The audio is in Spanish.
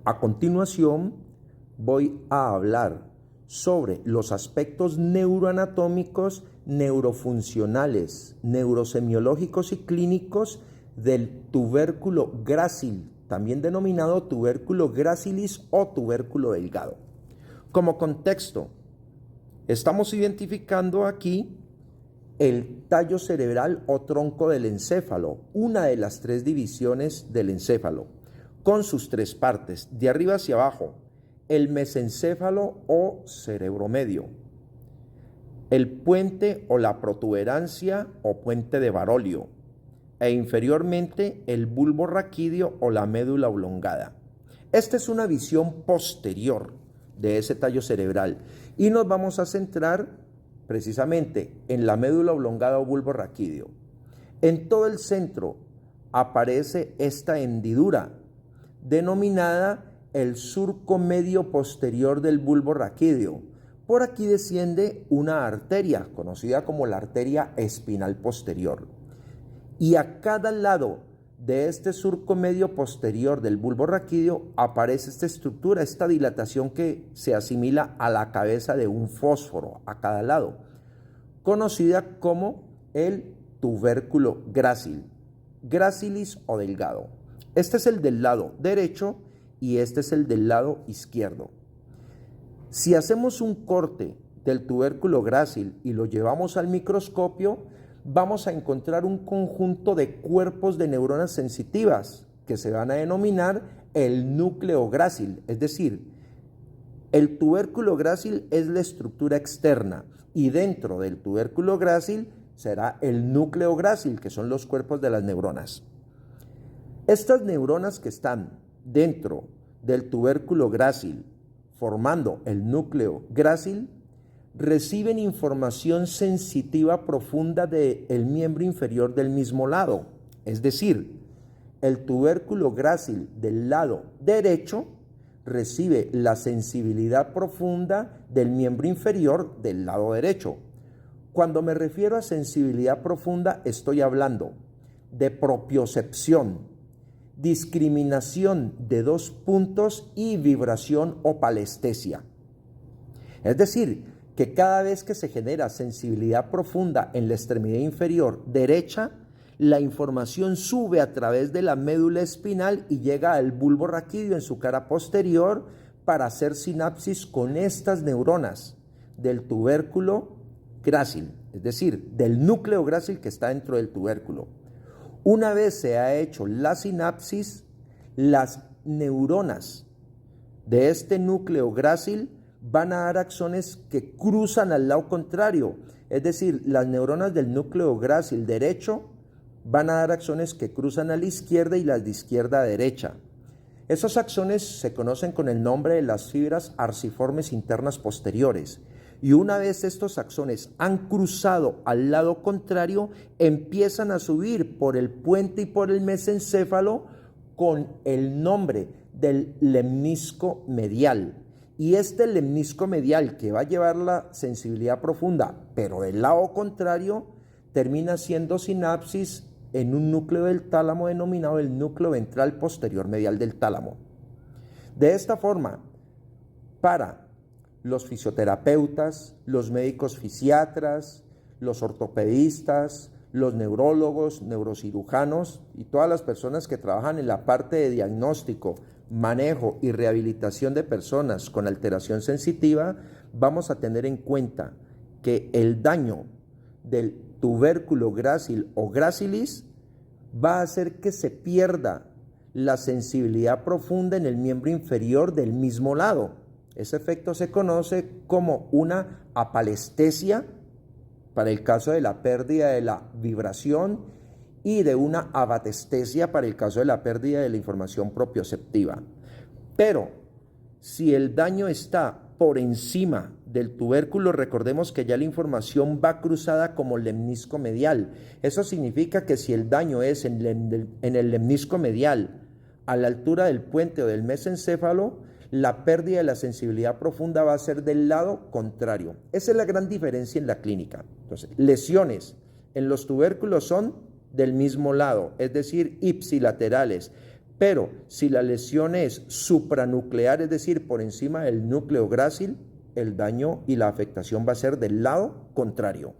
A continuación, voy a hablar sobre los aspectos neuroanatómicos, neurofuncionales, neurosemiológicos y clínicos del tubérculo grácil, también denominado tubérculo gracilis o tubérculo delgado. Como contexto, estamos identificando aquí el tallo cerebral o tronco del encéfalo, una de las tres divisiones del encéfalo, con sus tres partes, de arriba hacia abajo, el mesencéfalo o cerebro medio, el puente o la protuberancia o puente de Barolio, e inferiormente el bulbo raquídeo o la médula oblongada. Esta es una visión posterior de ese tallo cerebral y nos vamos a centrar precisamente en la médula oblongada o bulbo raquídeo. En todo el centro aparece esta hendidura denominada el surco medio posterior del bulbo raquídeo. Por aquí desciende una arteria conocida como la arteria espinal posterior. Y a cada lado de este surco medio posterior del bulbo raquídeo aparece esta estructura, esta dilatación que se asimila a la cabeza de un fósforo a cada lado, conocida como el tubérculo grácil, gracilis o delgado. Este es el del lado derecho y este es el del lado izquierdo. Si hacemos un corte del tubérculo grácil y lo llevamos al microscopio, vamos a encontrar un conjunto de cuerpos de neuronas sensitivas que se van a denominar el núcleo grácil, es decir, el tubérculo grácil es la estructura externa y dentro del tubérculo grácil será el núcleo grácil, que son los cuerpos de las neuronas. Estas neuronas que están dentro del tubérculo grácil, formando el núcleo grácil, reciben información sensitiva profunda del miembro inferior del mismo lado. Es decir, el tubérculo grácil del lado derecho recibe la sensibilidad profunda del miembro inferior del lado derecho. Cuando me refiero a sensibilidad profunda, estoy hablando de propiocepción, discriminación de dos puntos y vibración o palestesia. Es decir, que cada vez que se genera sensibilidad profunda en la extremidad inferior derecha, la información sube a través de la médula espinal y llega al bulbo raquídeo en su cara posterior para hacer sinapsis con estas neuronas del tubérculo grácil, es decir, del núcleo grácil que está dentro del tubérculo. Una vez se ha hecho la sinapsis, las neuronas de este núcleo grácil van a dar axones que cruzan al lado contrario, es decir, las neuronas del núcleo grácil derecho van a dar axones que cruzan a la izquierda y las de izquierda a derecha. Esos axones se conocen con el nombre de las fibras arciformes internas posteriores. Y una vez estos axones han cruzado al lado contrario, empiezan a subir por el puente y por el mesencéfalo con el nombre del lemnisco medial. Y este lemnisco medial que va a llevar la sensibilidad profunda, pero del lado contrario, termina siendo sinapsis en un núcleo del tálamo denominado el núcleo ventral posterior medial del tálamo. De esta forma, para los fisioterapeutas, los médicos fisiatras, los ortopedistas, los neurólogos, neurocirujanos y todas las personas que trabajan en la parte de diagnóstico, manejo y rehabilitación de personas con alteración sensitiva, vamos a tener en cuenta que el daño del tubérculo grácil o gracilis va a hacer que se pierda la sensibilidad profunda en el miembro inferior del mismo lado. Ese efecto se conoce como una apalestesia para el caso de la pérdida de la vibración y de una abatestesia para el caso de la pérdida de la información propioceptiva. Pero si el daño está por encima del tubérculo, recordemos que ya la información va cruzada como lemnisco medial. Eso significa que si el daño es en el lemnisco medial, a la altura del puente o del mesencéfalo, la pérdida de la sensibilidad profunda va a ser del lado contrario. Esa es la gran diferencia en la clínica. Entonces, lesiones en los tubérculos son del mismo lado, es decir, ipsilaterales, Pero si la lesión es supranuclear, es decir, por encima del núcleo grácil, el daño y la afectación va a ser del lado contrario.